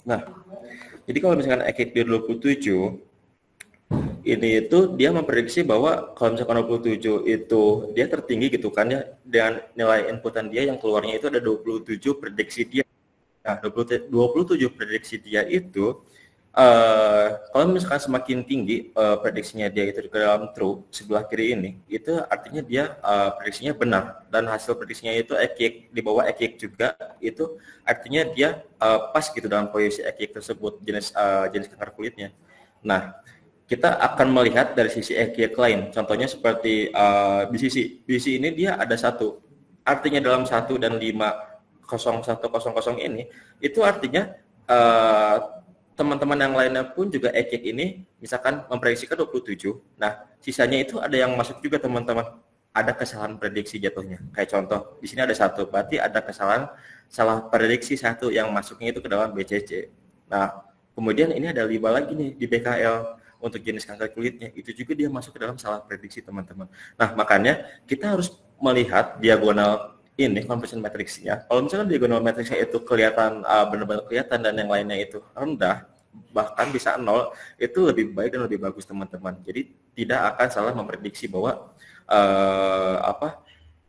Nah, jadi kalau misalkan EKIK di 27, ini itu dia memprediksi bahwa kalau misalkan 27 itu dia tertinggi gitu kan ya, dengan nilai inputan dia yang keluarnya itu ada 27 prediksi dia. Nah, 27 prediksi dia itu kalau misalkan semakin tinggi prediksinya dia itu ke dalam true sebelah kiri ini, itu artinya dia prediksinya benar dan hasil prediksinya itu ekik di bawah ekik juga, itu artinya dia pas gitu dalam posisi ekik tersebut jenis kanker kulitnya. Nah, kita akan melihat dari sisi ekik lain. Contohnya seperti BCC. BCC ini dia ada satu. Artinya dalam 1 dan 50100 ini, itu artinya teman-teman yang lainnya pun juga ekik ini misalkan memprediksikan 27. Nah, sisanya itu ada yang masuk juga teman-teman. Ada kesalahan prediksi jatuhnya. Kayak contoh, di sini ada satu, berarti ada salah prediksi satu yang masuknya itu ke dalam BCC. Nah, kemudian ini ada 5 lagi nih di BKL untuk jenis kanker kulitnya. Itu juga dia masuk ke dalam salah prediksi teman-teman. Nah, makanya kita harus melihat diagonal ini conversion matrixnya. Kalau misalkan diagonal matrixnya itu kelihatan benar-benar kelihatan dan yang lainnya itu rendah, bahkan bisa 0, itu lebih baik dan lebih bagus teman-teman. Jadi tidak akan salah memprediksi bahwa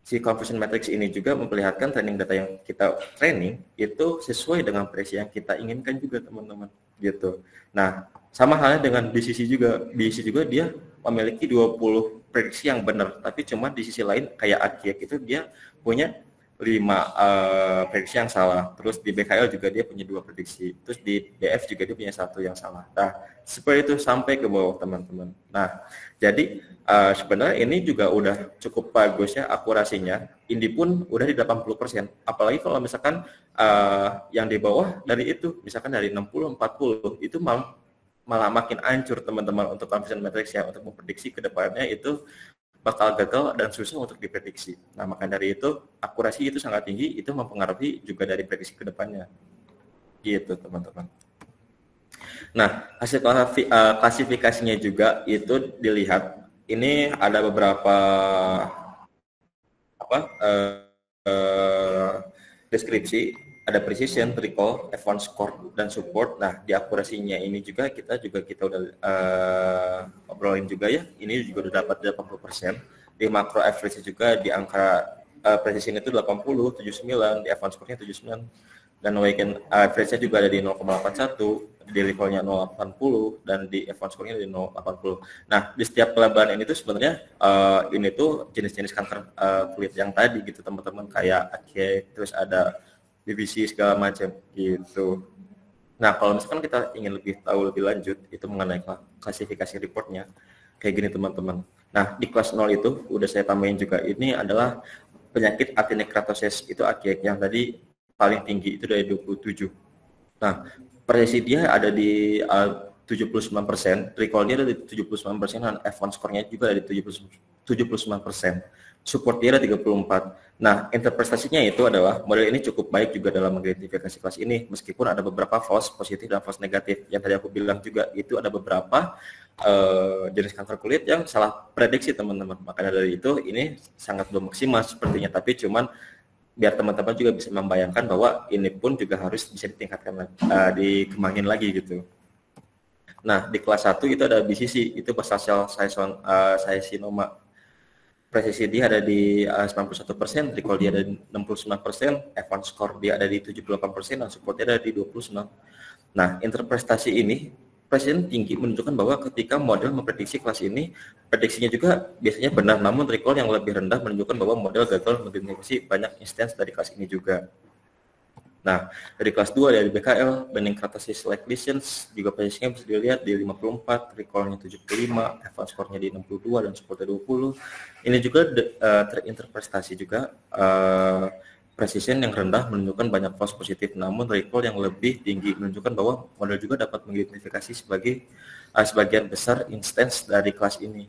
si conversion matrix ini juga memperlihatkan training data yang kita training itu sesuai dengan prediksi yang kita inginkan juga teman-teman gitu. Nah, sama halnya dengan BCC juga. BCC juga dia memiliki 20 prediksi yang benar, tapi cuma di sisi lain kayak AKIK itu dia punya 5 prediksi yang salah. Terus di BKL juga dia punya 2 prediksi. Terus di DF juga dia punya 1 yang salah. Nah, seperti itu sampai ke bawah teman-teman. Nah, jadi sebenarnya ini juga udah cukup bagus ya akurasinya. Indi pun udah di 80%. Apalagi kalau misalkan yang di bawah dari itu, misalkan dari 60, 40, itu malah makin hancur teman-teman untuk conversion matrix ya, untuk memprediksi ke depannya itu bakal gagal dan susah untuk diprediksi. Nah, maka dari itu akurasi itu sangat tinggi, itu mempengaruhi juga dari prediksi ke depannya. Gitu, teman-teman. Nah, hasil klasifikasinya juga itu dilihat. Ini ada beberapa deskripsi, ada precision, recall, F1 score, dan support. Nah, di akurasinya ini juga kita udah obrolin juga ya. Ini juga udah dapat 80%. Di macro average juga di angka precision itu 80, 79, di F1 score-nya 79, dan weekend average-nya juga ada di 0,81, di levelnya 0,80, dan di F1 score-nya di 0,80. Nah, di setiap pelabelan ini tuh sebenarnya ini tuh jenis-jenis kanker kulit yang tadi gitu teman-teman, kayak acne, terus ada BBC segala macam gitu. Nah, kalau misalkan kita ingin tahu lebih lanjut itu mengenai klasifikasi reportnya, kayak gini teman-teman. Nah, di kelas 0 itu udah saya tambahin juga, ini adalah penyakit atinecratosis, itu AKIK yang tadi paling tinggi itu dari 27. Nah, prediksi dia ada di 79%, recall dia ada di 79%, dan F1 score-nya juga ada di 79%. Support dia ada 34. Nah, interpretasinya itu adalah model ini cukup baik juga dalam mengidentifikasi kelas ini, meskipun ada beberapa false positif dan false negatif. Yang tadi aku bilang juga, itu ada beberapa jenis kanker kulit yang salah prediksi teman-teman. Makanya dari itu ini sangat belum maksimal sepertinya, tapi cuman biar teman-teman juga bisa membayangkan bahwa ini pun juga harus bisa ditingkatkan, dikembangin lagi gitu. Nah, di kelas 1 itu ada BCC, itu basal cell carcinoma. Presisi dia ada di 91%, recall dia ada di 69%, F1 score dia ada di 78%, dan support dia ada di 29%. Nah, interpretasi ini presiden tinggi menunjukkan bahwa ketika model memprediksi kelas ini, prediksinya juga biasanya benar, namun recall yang lebih rendah menunjukkan bahwa model gagal memprediksi banyak instance dari kelas ini juga. Nah, dari kelas 2 dari BKL, banding Crataceous like lesions, juga prediksinya bisa dilihat di 54, recall-nya 75, F1 score-nya di 62, dan support-nya 20. Ini juga terinterpretasi juga precision yang rendah menunjukkan banyak false positif, namun recall yang lebih tinggi menunjukkan bahwa model juga dapat mengidentifikasi sebagai sebagian besar instance dari kelas ini.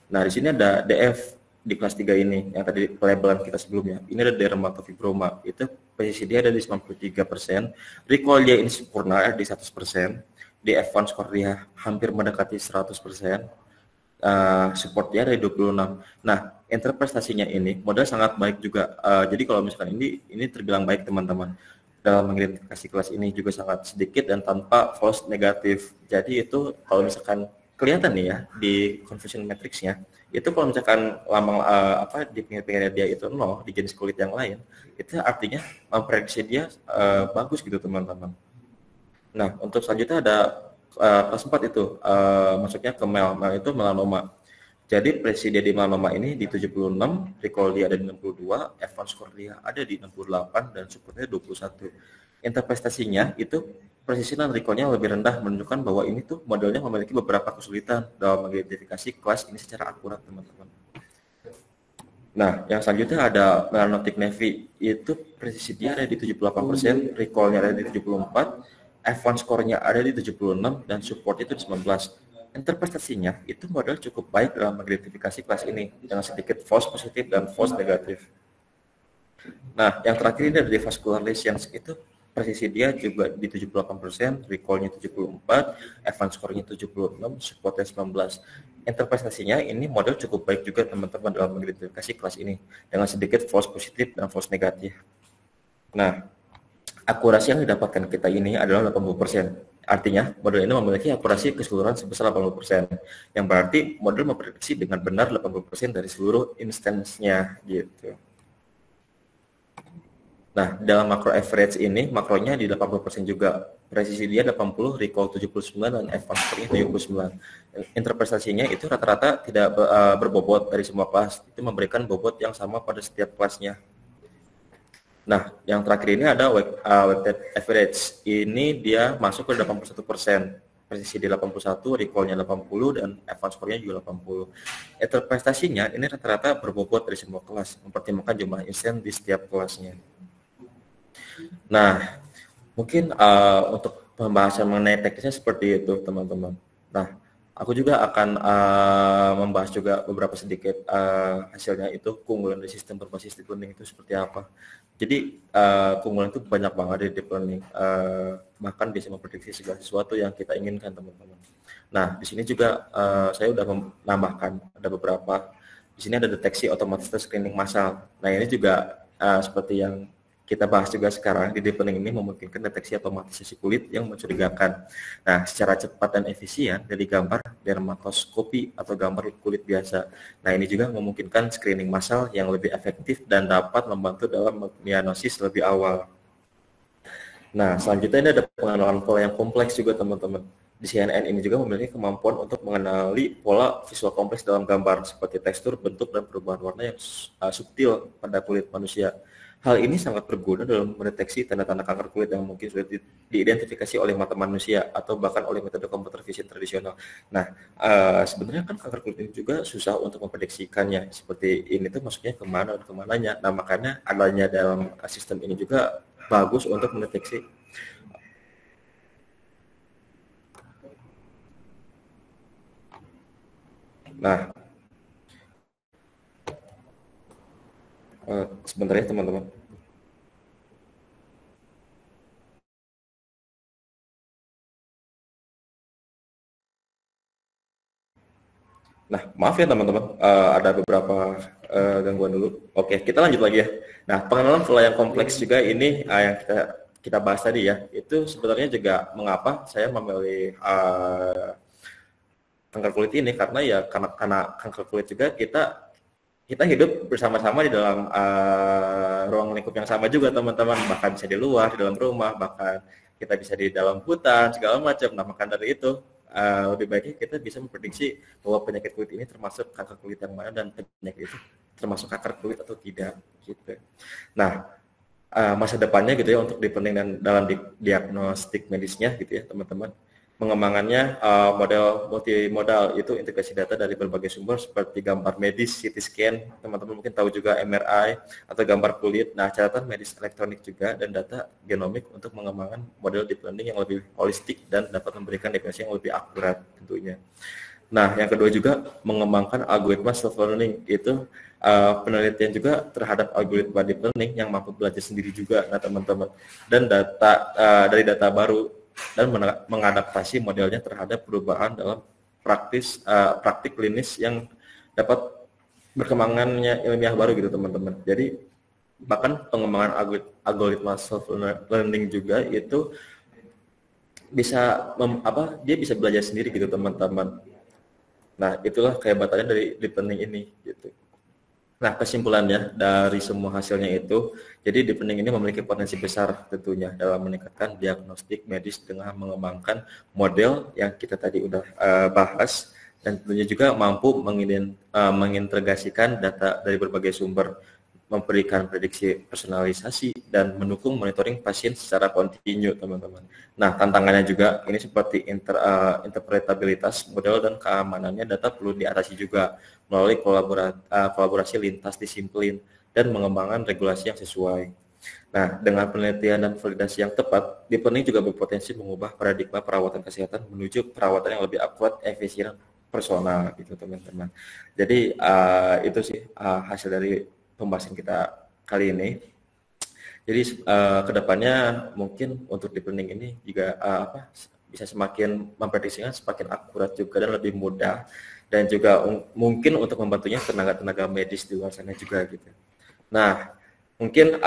Nah, di sini ada DF di kelas 3 ini, yang tadi pelabelan kita sebelumnya. Ini ada dermatofibroma, itu posisi dia ada di 93%, recall dia ini sempurna di 100%, di F1 score dia hampir mendekati 100%, support dia dari 26. Nah, interpretasinya ini modal sangat baik juga. Jadi kalau misalkan ini terbilang baik teman-teman. dalam mengidentifikasi kelas ini juga sangat sedikit dan tanpa false negatif. Jadi itu kalau misalkan kelihatan nih ya di confusion matrixnya, itu kalau misalkan lambang di pinggir-pinggirnya dia itu 0 di jenis kulit yang lain, itu artinya memprediksi dia bagus gitu teman-teman. Nah, untuk selanjutnya ada kelas 4 itu, maksudnya ke mel itu melanoma. Jadi presiden di melanoma ini di 76, recall dia ada di 62, advance score dia ada di 68, dan supportnya 21. Interpretasinya itu presisi dan recall-nya lebih rendah, menunjukkan bahwa ini tuh modelnya memiliki beberapa kesulitan dalam mengidentifikasi kelas ini secara akurat, teman-teman. Nah, yang selanjutnya ada melanotic navy, itu presisi dia ada di 78%, recall-nya ada di 74, advance score-nya ada di 76, dan support itu di 19. Interpretasinya itu model cukup baik dalam mengidentifikasi kelas ini dengan sedikit false positif dan false negatif. Nah, yang terakhir ini dari vascular lesions itu presisi dia juga di 78%, recall-nya 74, advance score-nya 76, support-nya 19. Interpretasinya ini model cukup baik juga teman-teman dalam mengidentifikasi kelas ini dengan sedikit false positif dan false negatif. Nah, akurasi yang didapatkan kita ini adalah 80%. Artinya, model ini memiliki akurasi keseluruhan sebesar 80%, yang berarti model memprediksi dengan benar 80% dari seluruh instance-nya gitu. Nah, dalam makro average ini, makronya di 80% juga. Presisi dia 80, recall 79, dan advance score-nya 79. Interpretasinya itu rata-rata tidak berbobot dari semua kelas. Itu memberikan bobot yang sama pada setiap kelasnya. Nah, yang terakhir ini ada weighted average. Ini dia masuk ke 81%. Presisi di 81, recall-nya 80, dan advance score-nya juga 80. Interpretasinya ini rata-rata berbobot dari semua kelas, mempertimbangkan jumlah instance di setiap kelasnya. Nah, mungkin untuk pembahasan mengenai teknisnya seperti itu, teman-teman. Nah, aku juga akan membahas juga beberapa sedikit hasilnya itu keunggulan dari sistem berbasis deep learning itu seperti apa. Jadi keunggulan itu banyak banget di deep learning, bahkan bisa memprediksi segala sesuatu yang kita inginkan, teman-teman. Nah, di sini juga saya sudah menambahkan ada beberapa. Di sini ada deteksi otomatis screening massal. Nah, ini juga seperti yang kita bahas juga sekarang, di deep learning ini memungkinkan deteksi otomatisasi kulit yang mencurigakan. Nah, secara cepat dan efisien dari gambar dermatoskopi atau gambar kulit biasa. Nah, ini juga memungkinkan screening massal yang lebih efektif dan dapat membantu dalam diagnosis lebih awal. Nah, selanjutnya ini ada pengenalan pola yang kompleks juga, teman-teman. Di CNN ini juga memiliki kemampuan untuk mengenali pola visual kompleks dalam gambar, seperti tekstur, bentuk, dan perubahan warna yang subtil pada kulit manusia. Hal ini sangat berguna dalam mendeteksi tanda-tanda kanker kulit yang mungkin sulit diidentifikasi oleh mata manusia atau bahkan oleh metode computer vision tradisional. Nah, sebenarnya kan kanker kulit ini juga susah untuk memprediksikannya. Seperti ini tuh masuknya kemana dan kemananya. Nah, makanya adanya dalam sistem ini juga bagus untuk mendeteksi. Nah, sebentar ya teman-teman. Nah, maaf ya teman-teman, ada beberapa gangguan dulu. Oke, kita lanjut lagi ya. Nah, pengenalan pola yang kompleks juga ini yang kita bahas tadi ya. Itu sebenarnya juga mengapa saya memilih kanker kulit ini, karena ya karena kanker kulit juga kita hidup bersama-sama di dalam ruang lingkup yang sama juga, teman-teman. Bahkan bisa di luar, di dalam rumah, bahkan kita bisa di dalam hutan, segala macam. Nah, maka dari itu lebih baiknya kita bisa memprediksi bahwa penyakit kulit ini termasuk kanker kulit yang mana dan penyakit itu termasuk kanker kulit atau tidak gitu. Nah, masa depannya gitu ya untuk deep learning dan dalam diagnostik medisnya gitu ya, teman-teman. Pengembangannya model multimodal, itu integrasi data dari berbagai sumber seperti gambar medis, CT scan, teman-teman mungkin tahu juga MRI atau gambar kulit. Nah, catatan medis elektronik juga dan data genomik untuk mengembangkan model deep learning yang lebih holistik dan dapat memberikan definisi yang lebih akurat tentunya. Nah, yang kedua juga mengembangkan algoritma self learning, itu penelitian juga terhadap algoritma deep learning yang mampu belajar sendiri juga, nah teman-teman, dan dari data baru dan mengadaptasi modelnya terhadap perubahan dalam praktik klinis yang dapat berkembangannya ilmiah baru gitu, teman-teman. Jadi bahkan pengembangan algoritma self learning juga itu bisa dia bisa belajar sendiri gitu teman-teman. Nah, itulah kehebatannya dari deep learning ini gitu. Nah, kesimpulannya dari semua hasilnya itu, jadi deep learning ini memiliki potensi besar tentunya dalam meningkatkan diagnostik medis dengan mengembangkan model yang kita tadi udah bahas, dan tentunya juga mampu mengintegrasikan data dari berbagai sumber, memberikan prediksi personalisasi, dan mendukung monitoring pasien secara kontinu, teman-teman. Nah, tantangannya juga ini seperti interpretabilitas model dan keamanannya data perlu diatasi juga melalui kolaborasi lintas disiplin dan mengembangkan regulasi yang sesuai. Nah, dengan penelitian dan validasi yang tepat, deep learning juga berpotensi mengubah paradigma perawatan kesehatan menuju perawatan yang lebih akurat, efisien, personal gitu teman-teman. Jadi itu sih hasil dari pembahasan kita kali ini. Jadi kedepannya mungkin untuk deep learning ini juga bisa semakin memprediksikan semakin akurat juga dan lebih mudah, dan juga mungkin untuk membantunya tenaga-tenaga medis di luar sana juga gitu. Nah, mungkin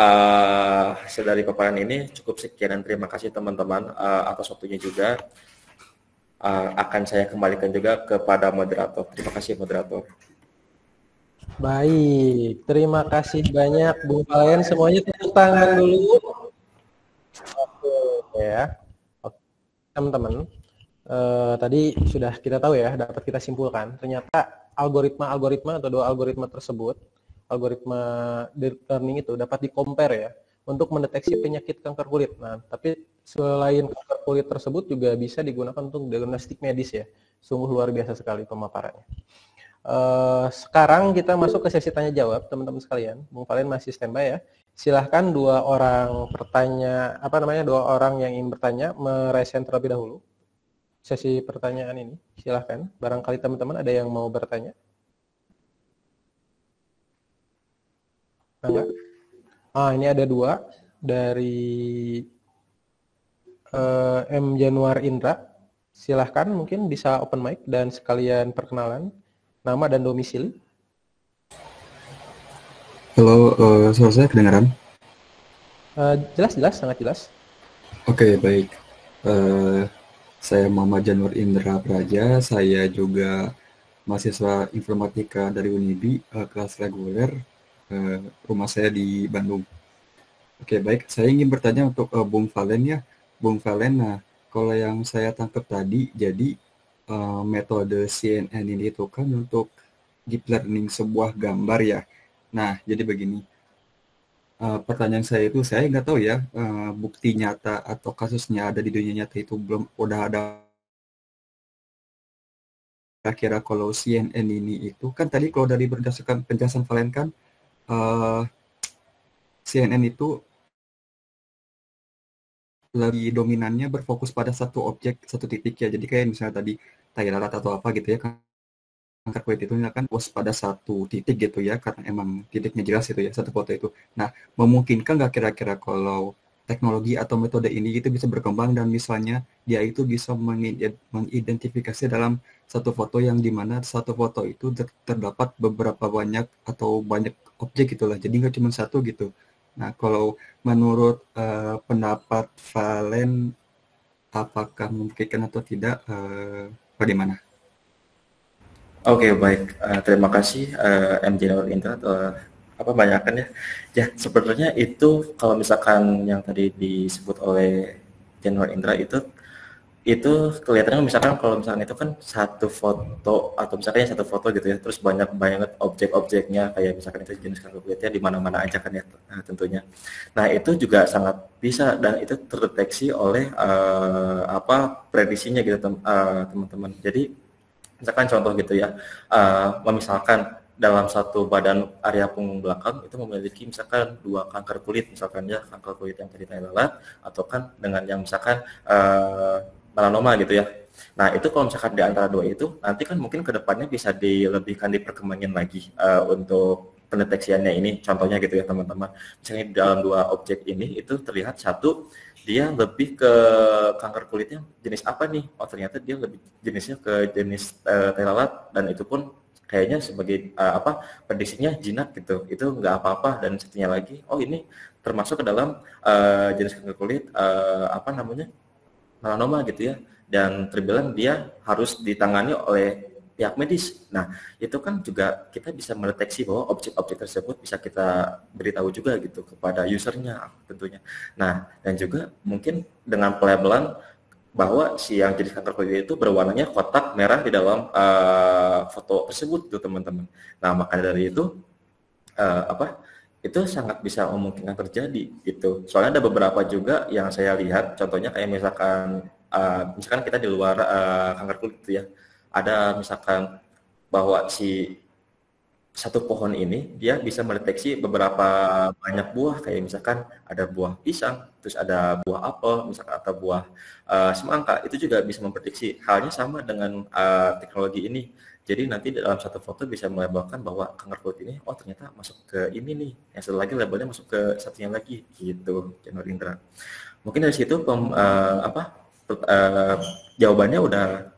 hasil dari paparan ini cukup sekian, dan terima kasih teman-teman atas waktunya juga. Akan saya kembalikan juga kepada moderator. Terima kasih moderator. Baik, terima kasih banyak Bung Valen. Semuanya tepuk tangan dulu. Oke ya, oke, teman-teman. Tadi sudah kita tahu ya, dapat kita simpulkan. Ternyata algoritma atau dua algoritma tersebut, algoritma deep learning itu dapat di-compare ya untuk mendeteksi penyakit kanker kulit. Nah, tapi selain kanker kulit tersebut juga bisa digunakan untuk diagnostik medis ya. Sungguh luar biasa sekali pemaparannya. Sekarang kita masuk ke sesi tanya jawab, teman-teman sekalian. Bung Valen masih standby ya. Silahkan dua orang yang ingin bertanya meraise hand terlebih dahulu. Sesi pertanyaan ini, silahkan. Barangkali teman-teman ada yang mau bertanya. Enggak? Ini ada dua dari M. Januar Indra. Silahkan, mungkin bisa open mic dan sekalian perkenalan. Nama dan domisili. Halo, suara saya kedengaran? Jelas, sangat jelas. Oke, baik. Saya Muhammad Januar Indra Praja, saya juga mahasiswa informatika dari Unibi, kelas reguler, rumah saya di Bandung. Oke, baik. Saya ingin bertanya untuk Bung Valen ya. Bung Valen, nah, kalau yang saya tangkap tadi, jadi metode CNN ini itu kan untuk deep learning sebuah gambar ya. Nah, jadi begini, pertanyaan saya itu, saya nggak tahu ya, bukti nyata atau kasusnya ada di dunia nyata itu belum udah ada. Kira-kira kalau CNN ini itu kan tadi kalau dari berdasarkan penjelasan Valen kan, CNN itu lebih dominannya berfokus pada satu objek, satu titik ya. Jadi kayak misalnya tadi tai lalat atau apa gitu ya, kanker kulit itu kan fokus pada satu titik gitu ya, karena emang titiknya jelas itu ya, satu foto itu. Nah, memungkinkan nggak kira-kira kalau teknologi atau metode ini itu bisa berkembang dan misalnya dia itu bisa mengidentifikasi dalam satu foto yang dimana satu foto itu terdapat beberapa banyak atau banyak objek gitulah, jadi nggak cuma satu gitu. Nah, kalau menurut pendapat Valen, apakah memungkinkan atau tidak, bagaimana? Oke, baik. Terima kasih M. Januar Indra banyakkan ya. Ya, sebenarnya itu kalau misalkan yang tadi disebut oleh Januar Indra itu kelihatannya misalkan kalau misalkan itu kan satu foto atau misalkan satu foto gitu ya, terus banyak banget objek-objeknya, kayak misalkan itu jenis kanker kulitnya di mana-mana aja kan ya, tentunya. Nah, itu juga sangat bisa dan itu terdeteksi oleh prediksinya gitu teman-teman. Jadi misalkan contoh gitu ya, misalkan dalam satu badan area punggung belakang itu memiliki misalkan 2 kanker kulit, misalkan ya kanker kulit yang tadi tai lalat, atau kan dengan yang misalkan melanoma gitu ya. Nah, itu kalau misalkan di antara dua itu nanti kan mungkin kedepannya bisa dilebihkan, diperkembangin lagi untuk pendeteksiannya ini, contohnya gitu ya teman-teman. Misalnya di dalam 2 objek ini itu terlihat satu dia lebih ke kanker kulitnya jenis apa nih? Oh, ternyata dia lebih jenisnya ke jenis tai lalat, dan itu pun kayaknya sebagai prediksinya jinak gitu, itu nggak apa-apa, dan satunya lagi ini termasuk ke dalam jenis kanker kulit melanoma gitu ya, dan terbilang dia harus ditangani oleh pihak medis. Nah, itu kan juga kita bisa mendeteksi bahwa objek-objek tersebut bisa kita beritahu juga gitu kepada usernya tentunya. Nah, dan juga mungkin dengan pelabelan bahwa si yang jenis kanker kulit itu berwarnanya kotak merah di dalam foto tersebut tuh teman-teman. Nah, maka dari itu itu sangat bisa memungkinkan terjadi gitu. Soalnya ada beberapa juga yang saya lihat, contohnya kayak misalkan kita di luar kanker kulit gitu ya, ada misalkan bahwa si satu pohon ini dia bisa mendeteksi beberapa banyak buah, kayak misalkan ada buah pisang, terus ada buah apel, misalkan atau buah semangka, itu juga bisa memprediksi. Halnya sama dengan teknologi ini. Jadi nanti dalam satu foto bisa melabelkan bahwa kanker kulit ini, ternyata masuk ke ini nih, yang satu lagi labelnya masuk ke satunya lagi, gitu, Januar Indra. Mungkin dari situ jawabannya udah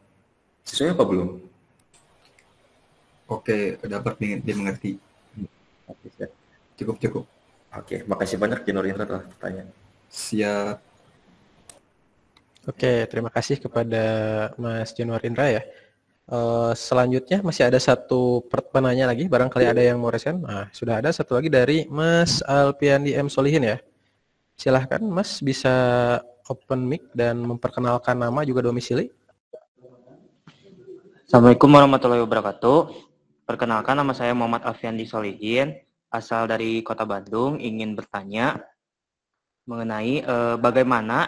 sesuai apa belum? Oke, dapat dimengerti. Oke, siap. Cukup. Oke, makasih banyak Januar Indra telah bertanya. Siap. Oke, terima kasih kepada Mas Januar Indra ya. Selanjutnya masih ada satu penanya lagi, barangkali ada yang mau resen. Nah, sudah ada satu lagi dari Mas Alpiandi M. Solihin ya. Silahkan Mas, bisa open mic dan memperkenalkan nama juga domisili. Assalamualaikum warahmatullahi wabarakatuh. Perkenalkan, nama saya Muhammad Alfiandi Solihin, asal dari Kota Bandung, ingin bertanya mengenai bagaimana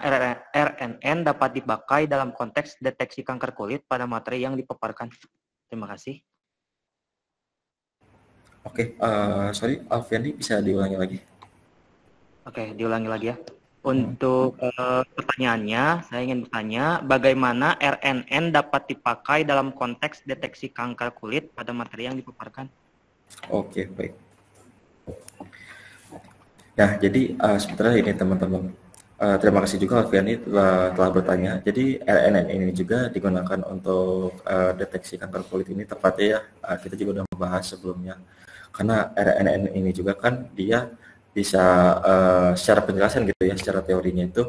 RNN dapat dipakai dalam konteks deteksi kanker kulit pada materi yang dipaparkan. Terima kasih. Oke, sorry Alfiandi, bisa diulangi lagi? Oke, diulangi lagi ya. Untuk pertanyaannya, saya ingin bertanya bagaimana RNN dapat dipakai dalam konteks deteksi kanker kulit pada materi yang dipaparkan. Oke, baik. Nah, jadi sebenarnya ini teman-teman, terima kasih juga Alfiani telah bertanya. Jadi RNN ini juga digunakan untuk deteksi kanker kulit ini tepatnya ya, kita juga sudah membahas sebelumnya. Karena RNN ini juga kan dia bisa secara penjelasan gitu ya, secara teorinya itu.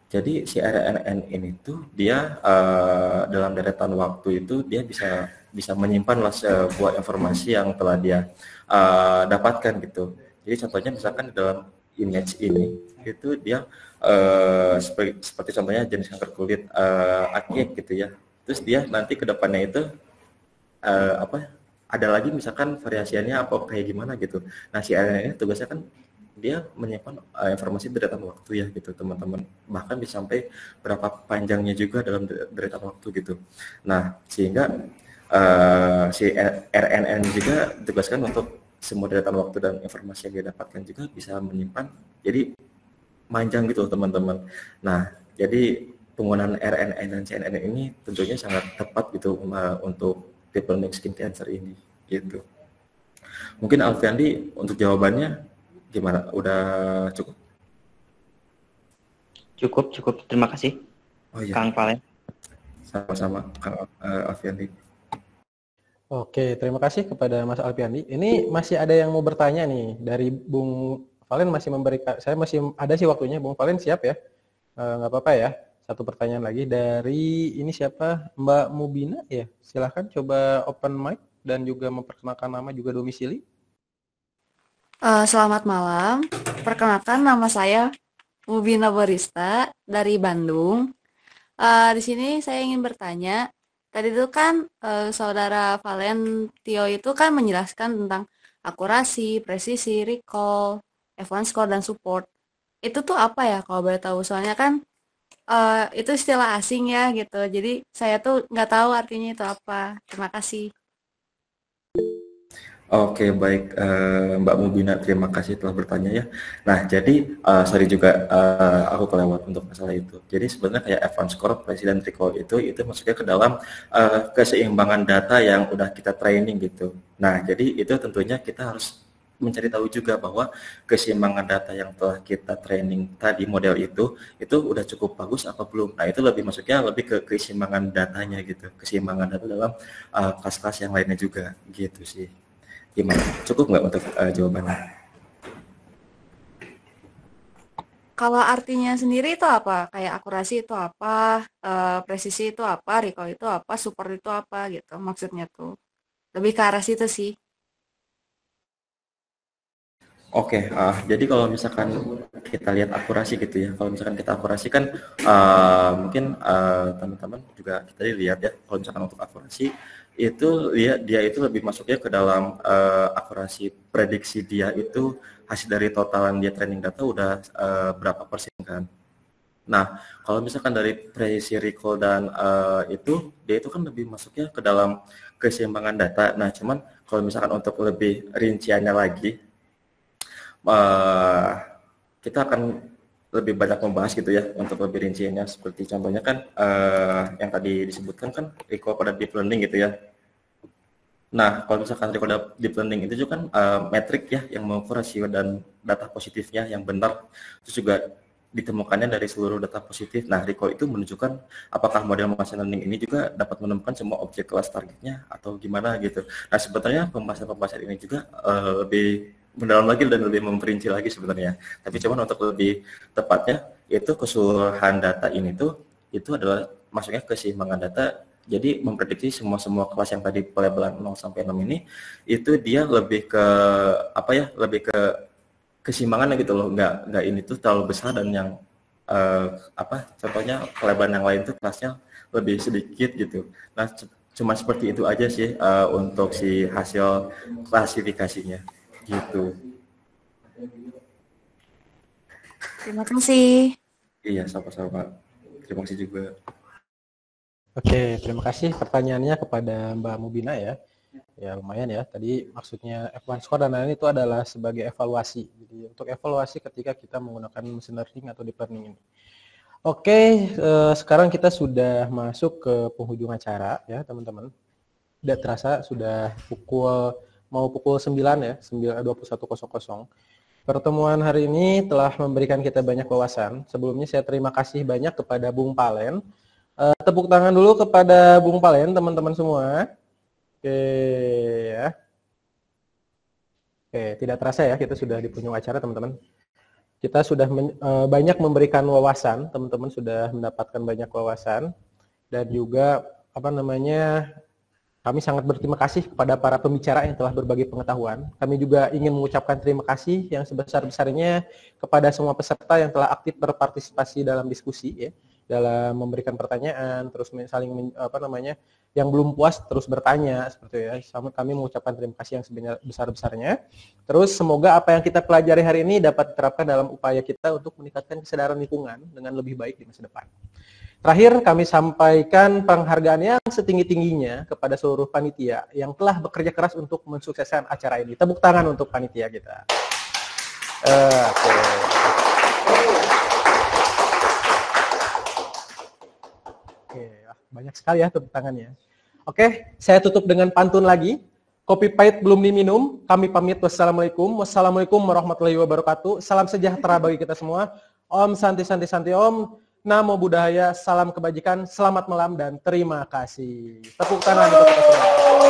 Jadi si RNN ini tuh dia dalam deretan waktu itu dia bisa menyimpan sebuah informasi yang telah dia dapatkan gitu. Jadi contohnya misalkan dalam image ini itu dia seperti contohnya jenis kanker kulit akne gitu ya. Terus dia nanti ke depannya itu ada lagi misalkan variasiannya apa kayak gimana gitu. Nah si RNN ini tugasnya kan dia menyimpan informasi deretan waktu ya gitu teman-teman. Bahkan bisa sampai berapa panjangnya juga dalam deretan waktu gitu. Nah sehingga si RNN juga ditugaskan untuk semua deretan waktu dan informasi yang dia dapatkan juga bisa menyimpan, jadi panjang gitu teman-teman. Nah, jadi penggunaan RNN dan CNN ini tentunya sangat tepat gitu untuk deepening skin cancer ini gitu. Mungkin Alfiandi untuk jawabannya gimana? Udah cukup? Cukup. Terima kasih. Oh iya. Kang Palen. Sama-sama Kang Alfiandi. Oke, terima kasih kepada Mas Alpiandi. Ini masih ada yang mau bertanya nih dari Bung Valen, masih memberikan, saya masih ada sih waktunya. Bung Valen siap ya? Nggak apa-apa ya. Satu pertanyaan lagi dari ini siapa? Mbak Mubina ya. Silahkan coba open mic dan juga memperkenalkan nama juga domisili. Selamat malam. Perkenalkan nama saya Mubina Borista dari Bandung. Di sini saya ingin bertanya. Tadi itu kan saudara Valentio itu kan menjelaskan tentang akurasi, presisi, recall, advance score, dan support. Itu tuh apa ya kalau boleh tahu? Soalnya kan itu istilah asing ya gitu. Jadi saya tuh nggak tahu artinya itu apa. Terima kasih. Oke, baik Mbak Mubina, terima kasih telah bertanya ya. Nah, jadi sorry juga aku kelewat untuk masalah itu. Jadi sebenarnya kayak advance score, presiden recall itu masuknya ke dalam keseimbangan data yang udah kita training gitu. Nah, jadi itu tentunya kita harus mencari tahu juga bahwa keseimbangan data yang telah kita training tadi model itu udah cukup bagus apa belum. Nah, itu lebih masuknya lebih ke keseimbangan datanya gitu, keseimbangan data dalam kelas-kelas yang lainnya juga gitu sih. Gimana? Cukup nggak untuk jawabannya? Kalau artinya sendiri itu apa? Kayak akurasi itu apa? Presisi itu apa? Recall itu apa? Support itu apa gitu? Maksudnya tuh lebih ke arah situ sih. Oke, jadi kalau misalkan kita lihat akurasi gitu ya, kalau misalkan kita akurasi kan mungkin teman-teman juga kita lihat ya, kalau misalkan untuk akurasi itu dia itu lebih masuknya ke dalam akurasi prediksi dia itu hasil dari totalan dia training data udah berapa persen kan. Nah, kalau misalkan dari presisi recall dan itu dia itu kan lebih masuknya ke dalam keseimbangan data. Nah, cuman kalau misalkan untuk lebih rinciannya lagi kita akan lebih banyak membahas gitu ya untuk lebih rinciannya, seperti contohnya kan yang tadi disebutkan kan recall pada deep learning gitu ya. Nah, kalau misalkan recall pada deep learning itu juga kan metrik ya yang mengukur rasio dan data positifnya yang benar, terus juga ditemukannya dari seluruh data positif. Nah, recall itu menunjukkan apakah model machine learning ini juga dapat menemukan semua objek kelas targetnya atau gimana gitu. Nah, sebenarnya pembahasan ini juga lebih mendalam lagi dan lebih memperinci lagi sebenarnya. Tapi cuman untuk lebih tepatnya itu keseluruhan data ini tuh itu adalah masuknya keseimbangan data. Jadi memprediksi semua kelas yang tadi pelabelan 0 sampai 6 ini itu dia lebih ke apa ya? Lebih ke keseimbangannya gitu loh. Enggak ini tuh terlalu besar dan yang contohnya pelabelan yang lain tuh kelasnya lebih sedikit gitu. Nah, cuma seperti itu aja sih untuk si hasil klasifikasinya. Gitu. Terima kasih. Iya, sama-sama. Terima kasih juga. Oke, terima kasih pertanyaannya kepada Mbak Mubina ya. Ya lumayan ya, tadi maksudnya F1 score dan lain-lain itu adalah sebagai evaluasi. Jadi untuk evaluasi ketika kita menggunakan machine learning atau deep learning ini. Oke, sekarang kita sudah masuk ke penghujung acara ya teman-teman. Tidak terasa sudah mau pukul 9 ya, 21.00. Pertemuan hari ini telah memberikan kita banyak wawasan. Sebelumnya saya terima kasih banyak kepada Bung Palen. Tepuk tangan dulu kepada Bung Palen, teman-teman semua. Oke ya. Oke, tidak terasa ya, kita sudah di penghujung acara teman-teman. Kita sudah banyak memberikan wawasan, teman-teman sudah mendapatkan banyak wawasan. Dan juga kami sangat berterima kasih kepada para pembicara yang telah berbagi pengetahuan. Kami juga ingin mengucapkan terima kasih yang sebesar-besarnya kepada semua peserta yang telah aktif berpartisipasi dalam diskusi ya, dalam memberikan pertanyaan, terus saling yang belum puas terus bertanya seperti itu ya. Kami mengucapkan terima kasih yang sebesar-besarnya. Terus semoga apa yang kita pelajari hari ini dapat diterapkan dalam upaya kita untuk meningkatkan kesadaran lingkungan dengan lebih baik di masa depan. Terakhir, kami sampaikan penghargaan yang setinggi-tingginya kepada seluruh panitia yang telah bekerja keras untuk mensukseskan acara ini. Tepuk tangan untuk panitia kita. Oke, banyak sekali ya tepuk tangannya. Oke, saya tutup dengan pantun lagi. Kopi pahit belum diminum, kami pamit. Wassalamualaikum warahmatullahi wabarakatuh. Salam sejahtera bagi kita semua. Om Santi Santi Santi Om. Namo Buddhaya, salam kebajikan, selamat malam dan terima kasih. Tepuk tangan untuk kita semua.